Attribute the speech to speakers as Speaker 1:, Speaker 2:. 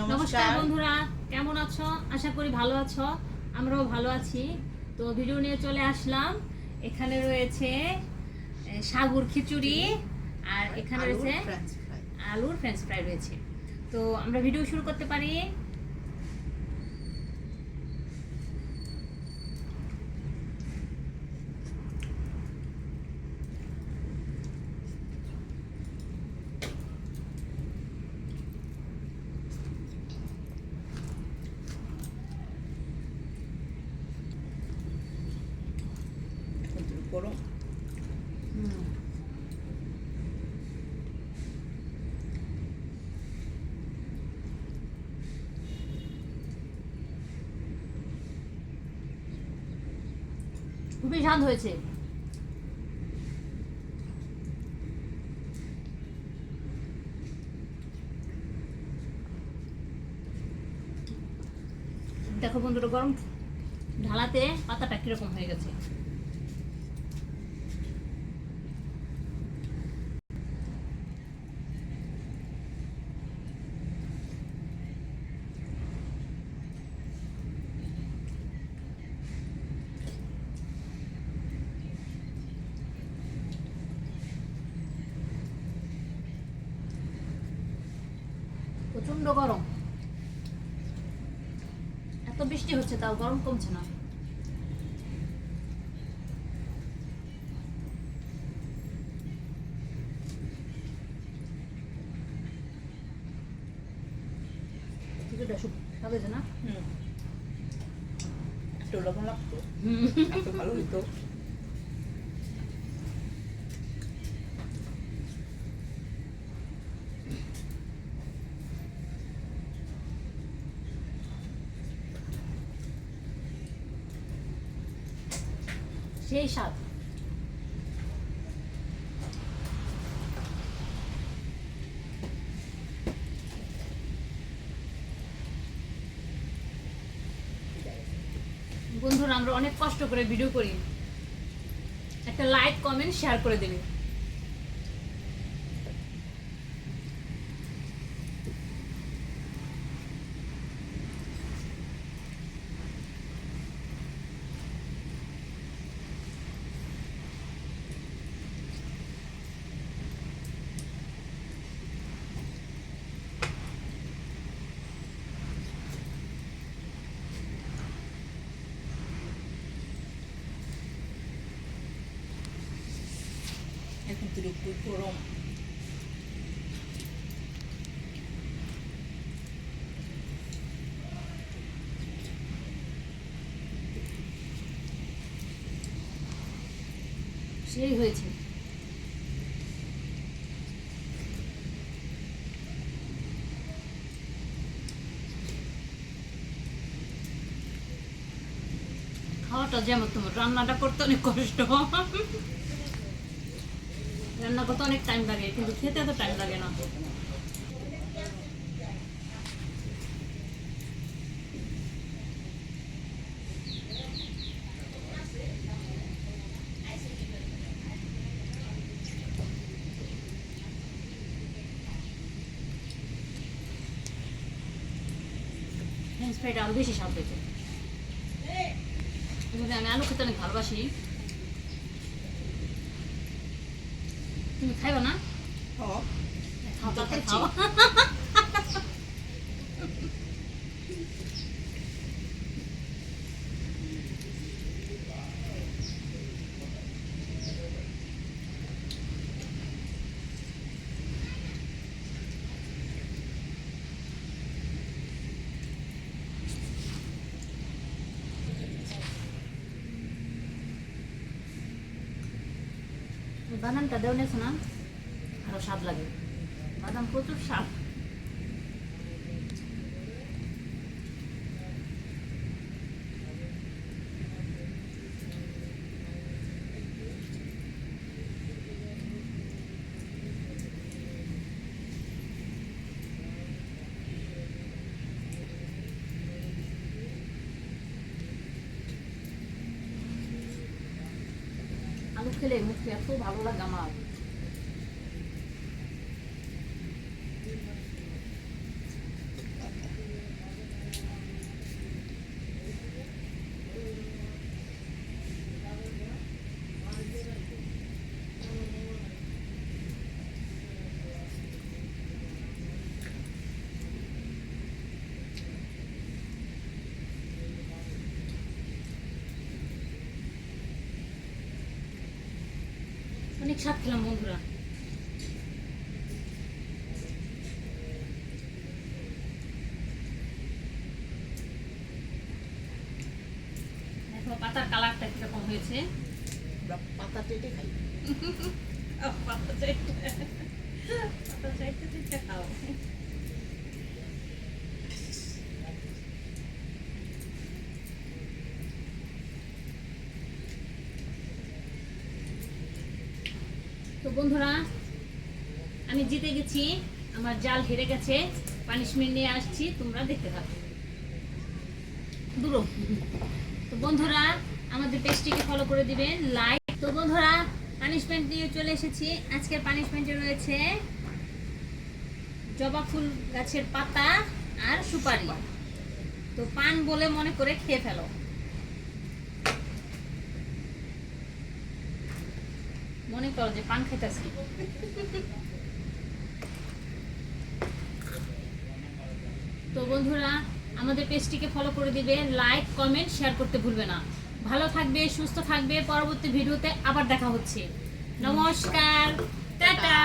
Speaker 1: নমস্কার বন্ধুরা, কেমন আছো? আশা করি ভালো আছো। আমরাও ভালো আছি। তো ভিডিও নিয়ে চলে আসলাম। এখানে রয়েছে সাগুর খিচুড়ি আর এখানে রয়েছে আলুর ফ্রেঞ্চ ফ্রাই রয়েছে। তো আমরা ভিডিও শুরু করতে পারি।
Speaker 2: গরম
Speaker 1: খুবই স্বাদ হয়েছে। দেখো বন্ধুরা, গরম ঢালাতে পাতাটা কিরকম হয়ে গেছে। প্রচন্ড গরম, এত বৃষ্টি হচ্ছে তাও গরম কমছে না। খিচুড়িটা স্বাদ হয়েছে না?
Speaker 2: একটু লবণ লাগতো, একটু ভালো হইতো।
Speaker 1: সেই স্বাদ। বন্ধুরা, আমরা অনেক কষ্ট করে ভিডিও করি, একটা লাইক কমেন্ট শেয়ার করে দেবে।
Speaker 2: এখন তো একটু গরম।
Speaker 1: সেই হয়েছে। খাওয়াটা যেমন, তোমার রান্নাটা করতে অনেক কষ্ট। রান্না করতে অনেক টাইম লাগে, কিন্তু খেতে এত টাইম লাগে না। ফ্রেঞ্চ ফ্রাইটা আরো বেশি স্বাদ হয়েছে। যদি আমি আলু খেতে অনেক ভালোবাসি। তুমি খাইবা না?
Speaker 2: খাও,
Speaker 1: খাও, তাড়াতাড়ি খাও। বাদামটা দেও নেছো না, আরো স্বাদ লাগে। বাদাম প্রচুর স্বাদ। আলু খেলে মুখে এত ভালো লাগে আমার। অনেক স্বাদ খেলাম বন্ধুরা। দেখো পাতার কালারটা কিরকম হয়েছে।
Speaker 2: আমরা পাতা চেটে খাই।
Speaker 1: পাতা চাইতে খাও। তো বন্ধুরা আমি জিতে গেছি, আমার জাল হেরে গেছে, পানিশমেন্ট নিয়ে আসছি, তোমরা দেখতে থাকো। দূর। তো বন্ধুরা আমাদের পেজটিকে ফলো করে দিবেন, লাইক। তো বন্ধুরা পানিশমেন্ট নিয়ে চলে এসেছি। আজকের পানিশমেন্টে রয়েছে জবা ফুল গাছের পাতা আর সুপারি। তো পান বলে মনে করে খেয়ে ফেলো। মনে করো যে পান খাইতেছি। তো বন্ধুরা আমাদের পেজটিকে ফলো করে দিবে, লাইক কমেন্ট শেয়ার করতে ভুলবে না। ভালো থাকবে, সুস্থ থাকবে। পরবর্তী ভিডিওতে আবার দেখা হচ্ছে। নমস্কার, টাটা।